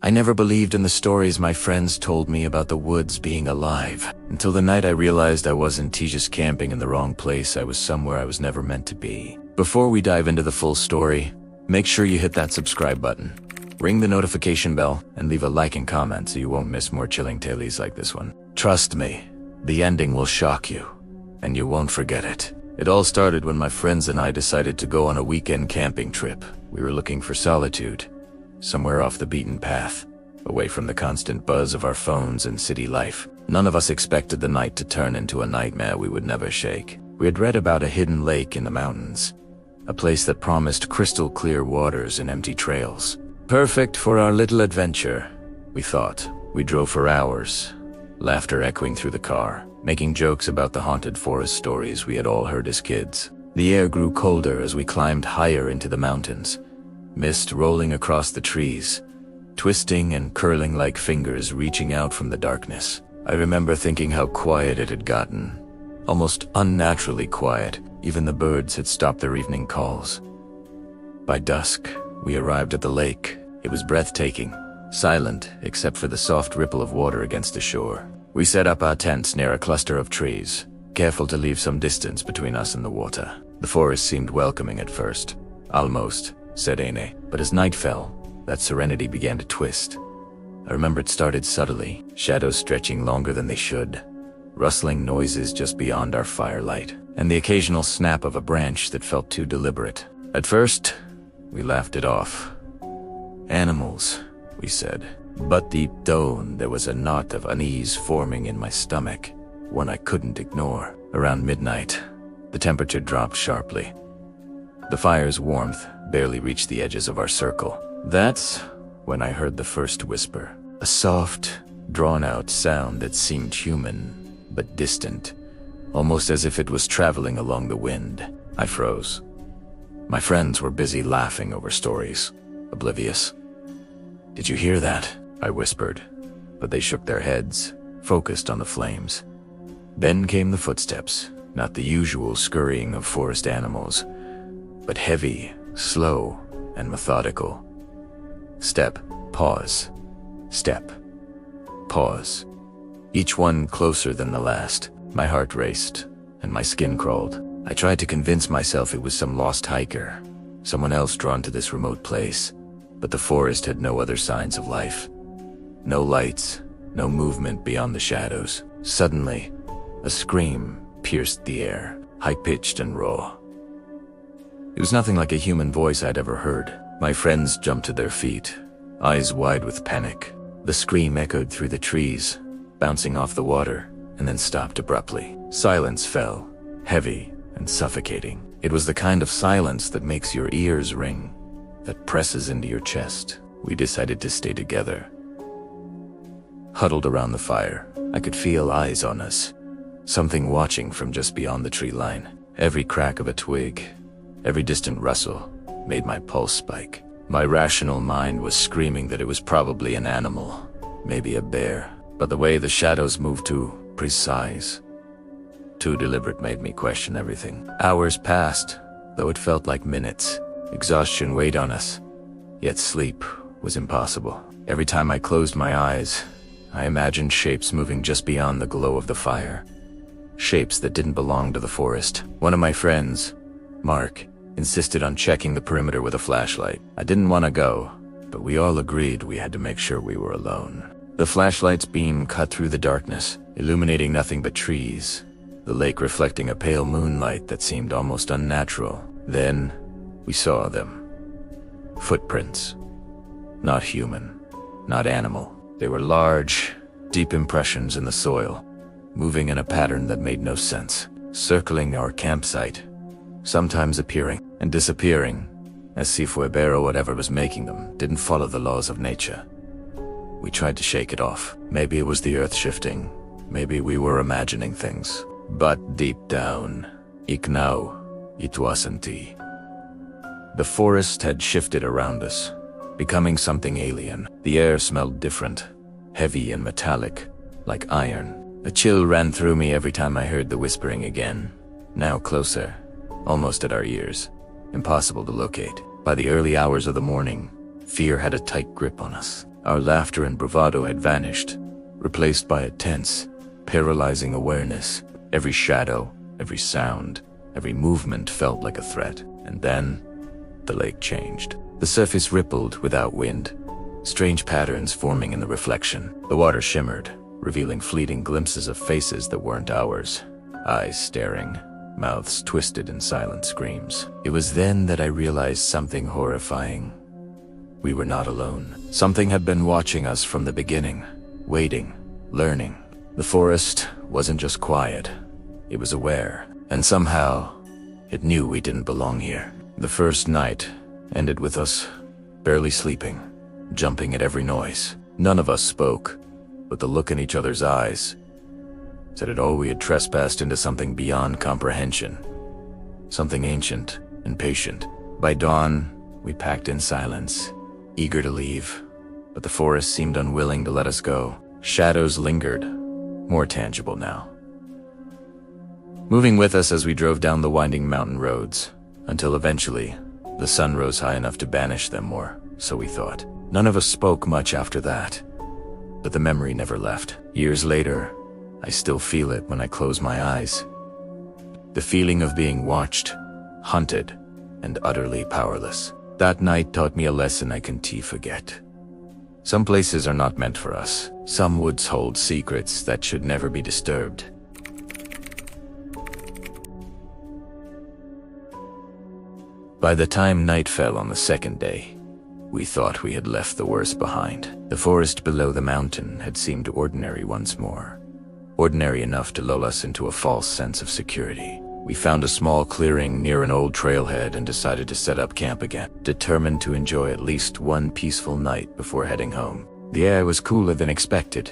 I never believed in the stories my friends told me about the woods being alive, until the night I realized I wasn't just camping in the wrong place. I was somewhere I was never meant to be. Before we dive into the full story, make sure you hit that subscribe button, ring the notification bell, and leave a like and comment so you won't miss more chilling tales like this one. Trust me, the ending will shock you, and you won't forget it. It all started when my friends and I decided to go on a weekend camping trip. We were looking for solitude, somewhere off the beaten path, away from the constant buzz of our phones and city life. None of us expected the night to turn into a nightmare we would never shake. We had read about a hidden lake in the mountains, a place that promised crystal clear waters and empty trails. Perfect for our little adventure, we thought. We drove for hours, laughter echoing through the car, making jokes about the haunted forest stories we had all heard as kids. The air grew colder as we climbed higher into the mountains, mist rolling across the trees, twisting and curling like fingers reaching out from the darkness. I remember thinking how quiet it had gotten, almost unnaturally quiet. Even the birds had stopped their evening calls. By dusk, we arrived at the lake. It was breathtaking, silent except for the soft ripple of water against the shore. We set up our tents near a cluster of trees, careful to leave some distance between us and the water. The forest seemed welcoming at first. Almost, said Ane, but as night fell, that serenity began to twist. I remember it started subtly, shadows stretching longer than they should, rustling noises just beyond our firelight, and the occasional snap of a branch that felt too deliberate. At first, we laughed it off. Animals, we said. But deep down, there was a knot of unease forming in my stomach, one I couldn't ignore. Around midnight, the temperature dropped sharply. The fire's warmth barely reached the edges of our circle. That's when I heard the first whisper, a soft, drawn-out sound that seemed human, but distant, almost as if it was traveling along the wind. I froze. My friends were busy laughing over stories, oblivious. "Did you hear that?" I whispered, but they shook their heads, focused on the flames. Then came the footsteps, not the usual scurrying of forest animals, but heavy, slow, and methodical. Step, pause, step, pause. Each one closer than the last. My heart raced, and my skin crawled. I tried to convince myself it was some lost hiker, someone else drawn to this remote place, but the forest had no other signs of life. No lights, no movement beyond the shadows. Suddenly, a scream pierced the air, high-pitched and raw. It was nothing like a human voice I'd ever heard. My friends jumped to their feet, eyes wide with panic. The scream echoed through the trees, bouncing off the water, and then stopped abruptly. Silence fell, heavy and suffocating. It was the kind of silence that makes your ears ring, that presses into your chest. We decided to stay together. Huddled around the fire, I could feel eyes on us, something watching from just beyond the tree line. Every crack of a twig, every distant rustle, made my pulse spike. My rational mind was screaming that it was probably an animal, maybe a bear, but the way the shadows moved too precise, too deliberate made me question everything. Hours passed, though it felt like minutes. Exhaustion weighed on us, yet sleep was impossible. Every time I closed my eyes, I imagined shapes moving just beyond the glow of the fire. Shapes that didn't belong to the forest. One of my friends, Mark, insisted on checking the perimeter with a flashlight. I didn't want to go, but we all agreed we had to make sure we were alone. The flashlight's beam cut through the darkness, illuminating nothing but trees, the lake reflecting a pale moonlight that seemed almost unnatural. Then, we saw them. Footprints. Not human, not animal. They were large, deep impressions in the soil, moving in a pattern that made no sense, circling our campsite, sometimes appearing and disappearing, as if Weber or whatever was making them didn't follow the laws of nature. We tried to shake it off. Maybe it was the earth shifting, maybe we were imagining things. But deep down, it wasn't. The forest had shifted around us, becoming something alien. The air smelled different, heavy and metallic, like iron. A chill ran through me every time I heard the whispering again, now closer, almost at our ears, impossible to locate. By the early hours of the morning, fear had a tight grip on us. Our laughter and bravado had vanished, replaced by a tense, paralyzing awareness. Every shadow, every sound, every movement felt like a threat. And then, the lake changed. The surface rippled without wind, strange patterns forming in the reflection. The water shimmered, revealing fleeting glimpses of faces that weren't ours, eyes staring, mouths twisted in silent screams. It was then that I realized something horrifying. We were not alone. Something had been watching us from the beginning, waiting, learning. The forest wasn't just quiet, it was aware, and somehow, it knew we didn't belong here. The first night ended with us barely sleeping, jumping at every noise. None of us spoke, but the look in each other's eyes said it all. We had trespassed into something beyond comprehension, something ancient and patient. By dawn, we packed in silence, eager to leave, but the forest seemed unwilling to let us go. Shadows lingered, more tangible now, moving with us as we drove down the winding mountain roads, until eventually, the sun rose high enough to banish them more, so we thought. None of us spoke much after that, but the memory never left. Years later, I still feel it when I close my eyes. The feeling of being watched, hunted, and utterly powerless. That night taught me a lesson I can't forget. Some places are not meant for us. Some woods hold secrets that should never be disturbed. By the time night fell on the second day, we thought we had left the worst behind. The forest below the mountain had seemed ordinary once more. Ordinary enough to lull us into a false sense of security. We found a small clearing near an old trailhead and decided to set up camp again, determined to enjoy at least one peaceful night before heading home. The air was cooler than expected,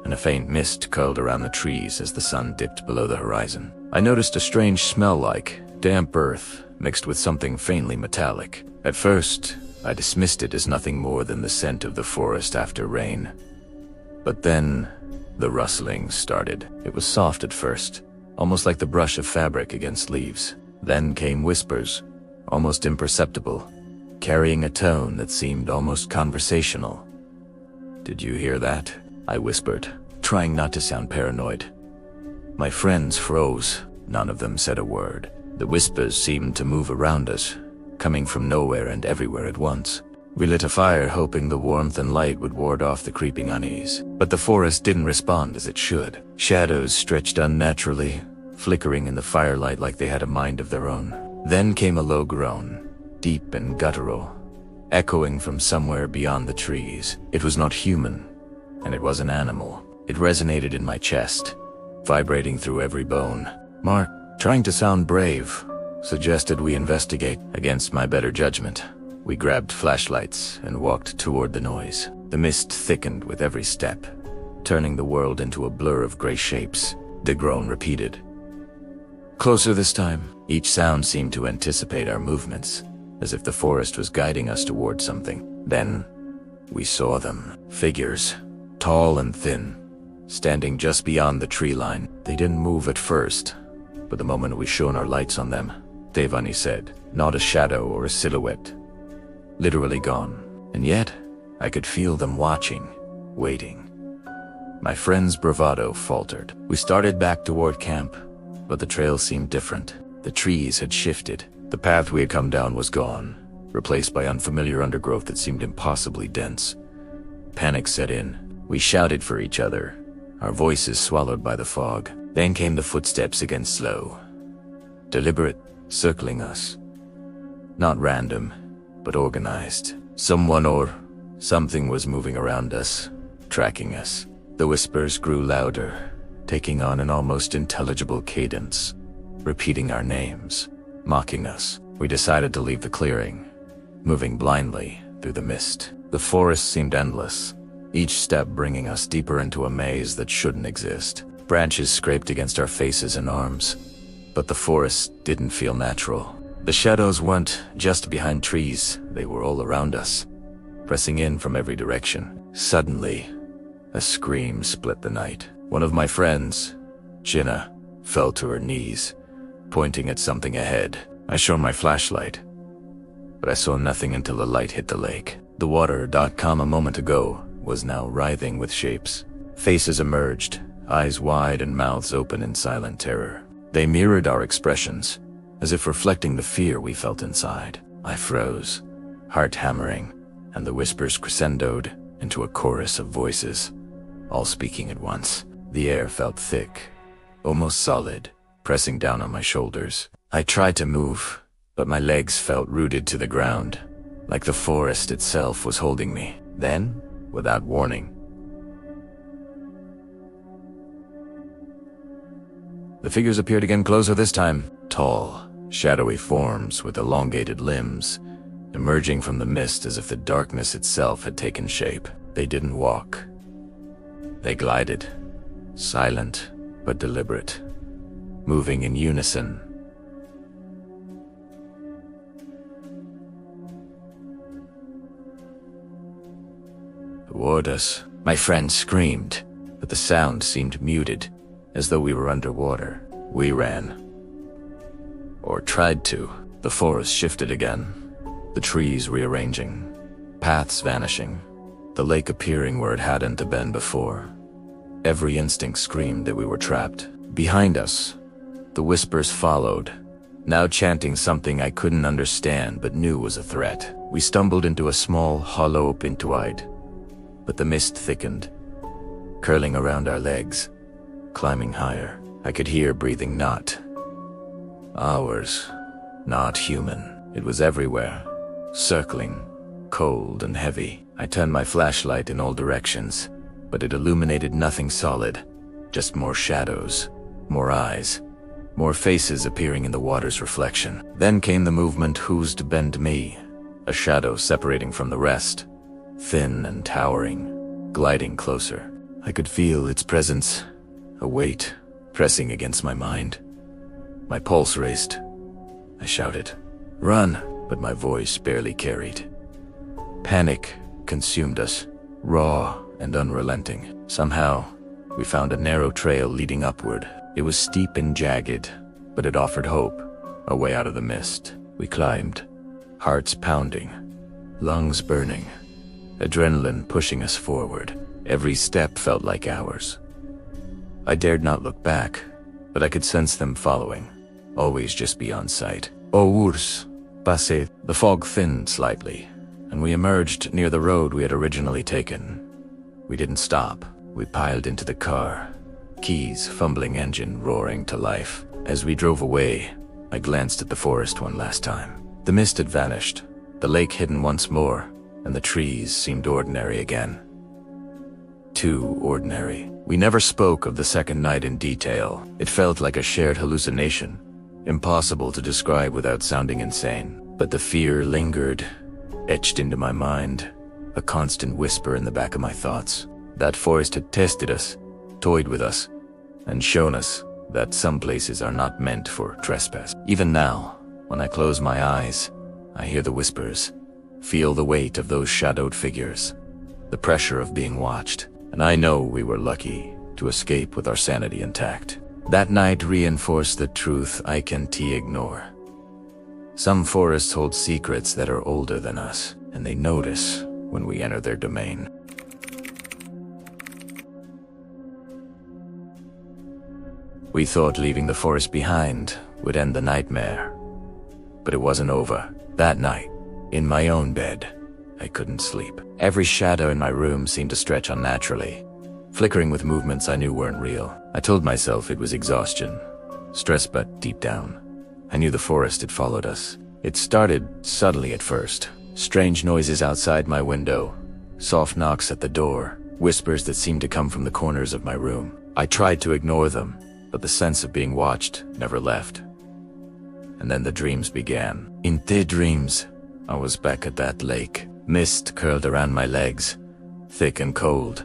and a faint mist curled around the trees as the sun dipped below the horizon. I noticed a strange smell like damp earth mixed with something faintly metallic. At first, I dismissed it as nothing more than the scent of the forest after rain. But then, the rustling started. It was soft at first, almost like the brush of fabric against leaves. Then came whispers, almost imperceptible, carrying a tone that seemed almost conversational. "Did you hear that?" I whispered, trying not to sound paranoid. My friends froze. None of them said a word. The whispers seemed to move around us, coming from nowhere and everywhere at once. We lit a fire, hoping the warmth and light would ward off the creeping unease. But the forest didn't respond as it should. Shadows stretched unnaturally, flickering in the firelight like they had a mind of their own. Then came a low groan, deep and guttural, echoing from somewhere beyond the trees. It was not human, and it was an animal. It resonated in my chest, vibrating through every bone. Mark, trying to sound brave, suggested we investigate. Against my better judgment, we grabbed flashlights and walked toward the noise. The mist thickened with every step, turning the world into a blur of gray shapes. The groan repeated. Closer this time. Each sound seemed to anticipate our movements, as if the forest was guiding us toward something. Then, we saw them. Figures, tall and thin, standing just beyond the tree line. They didn't move at first, but the moment we shone our lights on them, Devani said, not a shadow or a silhouette. Literally gone. And yet, I could feel them watching, waiting. My friend's bravado faltered. We started back toward camp, but the trail seemed different. The trees had shifted. The path we had come down was gone, replaced by unfamiliar undergrowth that seemed impossibly dense. Panic set in. We shouted for each other, our voices swallowed by the fog. Then came the footsteps again, slow, deliberate, circling us. Not random, but organized. Someone or something was moving around us, tracking us. The whispers grew louder, taking on an almost intelligible cadence, repeating our names, mocking us. We decided to leave the clearing, moving blindly through the mist. The forest seemed endless, each step bringing us deeper into a maze that shouldn't exist. Branches scraped against our faces and arms, but the forest didn't feel natural. The shadows weren't just behind trees, they were all around us, pressing in from every direction. Suddenly, a scream split the night. One of my friends, Jinnah, fell to her knees, pointing at something ahead. I shone my flashlight, but I saw nothing until the light hit the lake. The water.com a moment ago was now writhing with shapes. Faces emerged, eyes wide and mouths open in silent terror. They mirrored our expressions, as if reflecting the fear we felt inside. I froze, heart hammering, and the whispers crescendoed into a chorus of voices, all speaking at once. The air felt thick, almost solid, pressing down on my shoulders. I tried to move, but my legs felt rooted to the ground, like the forest itself was holding me. Then, without warning, the figures appeared again, closer this time. Tall, shadowy forms with elongated limbs, emerging from the mist as if the darkness itself had taken shape. They didn't walk. They glided, silent but deliberate, moving in unison. Toward us, my friend screamed, but the sound seemed muted, as though we were underwater. We ran. Or tried to. The forest shifted again, the trees rearranging, paths vanishing, the lake appearing where it hadn't been before. Every instinct screamed that we were trapped. Behind us, the whispers followed, now chanting something I couldn't understand but knew was a threat. We stumbled into a small, hollow twig, but the mist thickened, curling around our legs, climbing higher. I could hear breathing, not ours, not human. It was everywhere, circling, cold and heavy. I turned my flashlight in all directions, but it illuminated nothing solid, just more shadows, more eyes, more faces appearing in the water's reflection. Then came the movement whose to bend me, a shadow separating from the rest, thin and towering, gliding closer. I could feel its presence, a weight pressing against my mind. My pulse raced. I shouted, "Run!" but my voice barely carried. Panic consumed us, raw and unrelenting. Somehow, we found a narrow trail leading upward. It was steep and jagged, but it offered hope, a way out of the mist. We climbed, hearts pounding, lungs burning, adrenaline pushing us forward. Every step felt like hours. I dared not look back, but I could sense them following, always just beyond sight. Ours, passé. The fog thinned slightly, and we emerged near the road we had originally taken. We didn't stop. We piled into the car, keys, fumbling engine roaring to life. As we drove away, I glanced at the forest one last time. The mist had vanished, the lake hidden once more, and the trees seemed ordinary again. Too ordinary. We never spoke of the second night in detail. It felt like a shared hallucination, impossible to describe without sounding insane. But the fear lingered, etched into my mind, a constant whisper in the back of my thoughts. That forest had tested us, toyed with us, and shown us that some places are not meant for trespass. Even now, when I close my eyes, I hear the whispers, feel the weight of those shadowed figures, the pressure of being watched, and I know we were lucky to escape with our sanity intact. That night reinforced the truth I can't ignore. Some forests hold secrets that are older than us, and they notice when we enter their domain. We thought leaving the forest behind would end the nightmare. But it wasn't over. That night, in my own bed, I couldn't sleep. Every shadow in my room seemed to stretch unnaturally, flickering with movements I knew weren't real. I told myself it was exhaustion, stress, but deep down, I knew the forest had followed us. It started subtly at first. Strange noises outside my window, soft knocks at the door, whispers that seemed to come from the corners of my room. I tried to ignore them, but the sense of being watched never left. And then the dreams began. In the dreams, I was back at that lake. Mist curled around my legs, thick and cold,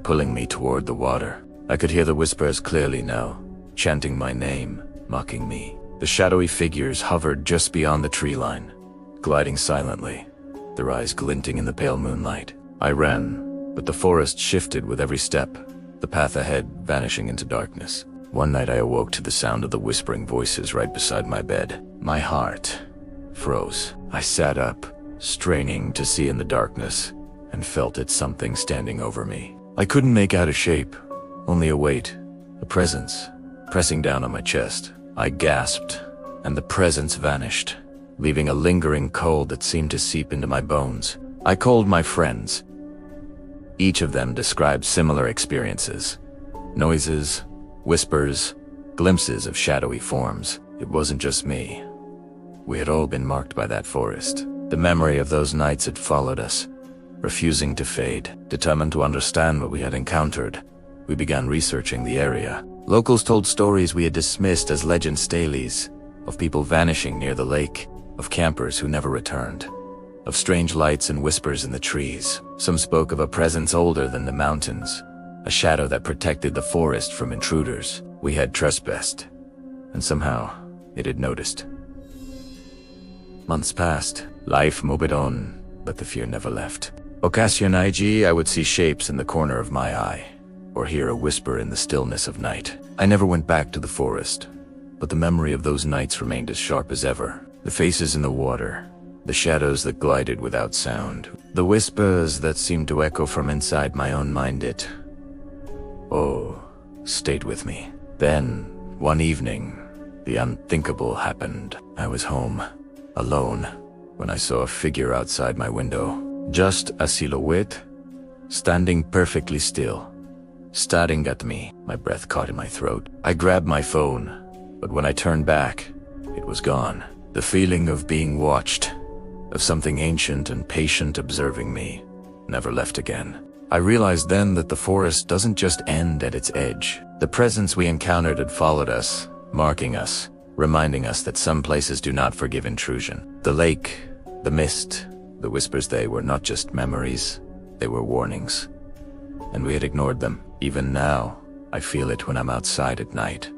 pulling me toward the water. I could hear the whispers clearly now, chanting my name, mocking me. The shadowy figures hovered just beyond the tree line, gliding silently, their eyes glinting in the pale moonlight. I ran, but the forest shifted with every step, the path ahead vanishing into darkness. One night I awoke to the sound of the whispering voices right beside my bed. My heart froze. I sat up, straining to see in the darkness, and felt it something standing over me. I couldn't make out a shape, only a weight, a presence, pressing down on my chest. I gasped, and the presence vanished, leaving a lingering cold that seemed to seep into my bones. I called my friends. Each of them described similar experiences. Noises, whispers, glimpses of shadowy forms. It wasn't just me. We had all been marked by that forest. The memory of those nights had followed us, refusing to fade. Determined to understand what we had encountered, we began researching the area. Locals told stories we had dismissed as legend stales, of people vanishing near the lake, of campers who never returned, of strange lights and whispers in the trees. Some spoke of a presence older than the mountains, a shadow that protected the forest from intruders. We had trespassed, and somehow it had noticed. Months passed. Life moved on, but the fear never left. Occasionally, I would see shapes in the corner of my eye, or hear a whisper in the stillness of night. I never went back to the forest, but the memory of those nights remained as sharp as ever. The faces in the water, the shadows that glided without sound, the whispers that seemed to echo from inside my own mind, it stayed with me. Then, one evening, the unthinkable happened. I was home, alone, when I saw a figure outside my window. Just a silhouette, standing perfectly still, staring at me. My breath caught in my throat. I grabbed my phone, but when I turned back, it was gone. The feeling of being watched, of something ancient and patient observing me, never left again. I realized then that the forest doesn't just end at its edge. The presence we encountered had followed us, marking us, reminding us that some places do not forgive intrusion. The lake, the mist, the whispers, they were not just memories, they were warnings. And we had ignored them. Even now, I feel it when I'm outside at night.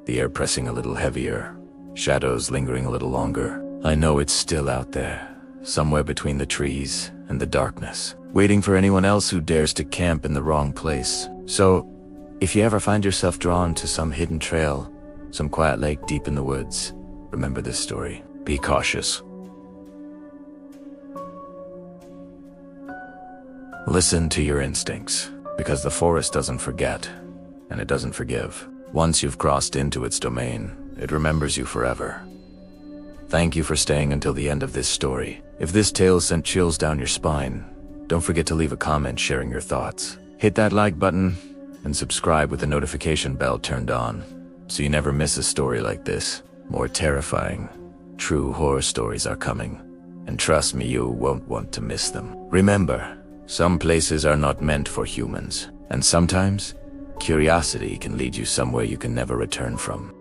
The air pressing a little heavier, shadows lingering a little longer. I know it's still out there, somewhere between the trees and the darkness, waiting for anyone else who dares to camp in the wrong place. So, if you ever find yourself drawn to some hidden trail, some quiet lake deep in the woods, remember this story. Be cautious. Listen to your instincts, because the forest doesn't forget, and it doesn't forgive. Once you've crossed into its domain, it remembers you forever. Thank you for staying until the end of this story. If this tale sent chills down your spine, don't forget to leave a comment sharing your thoughts. Hit that like button, and subscribe with the notification bell turned on, so you never miss a story like this. More terrifying, true horror stories are coming, and trust me, you won't want to miss them. Remember, some places are not meant for humans, and sometimes, curiosity can lead you somewhere you can never return from.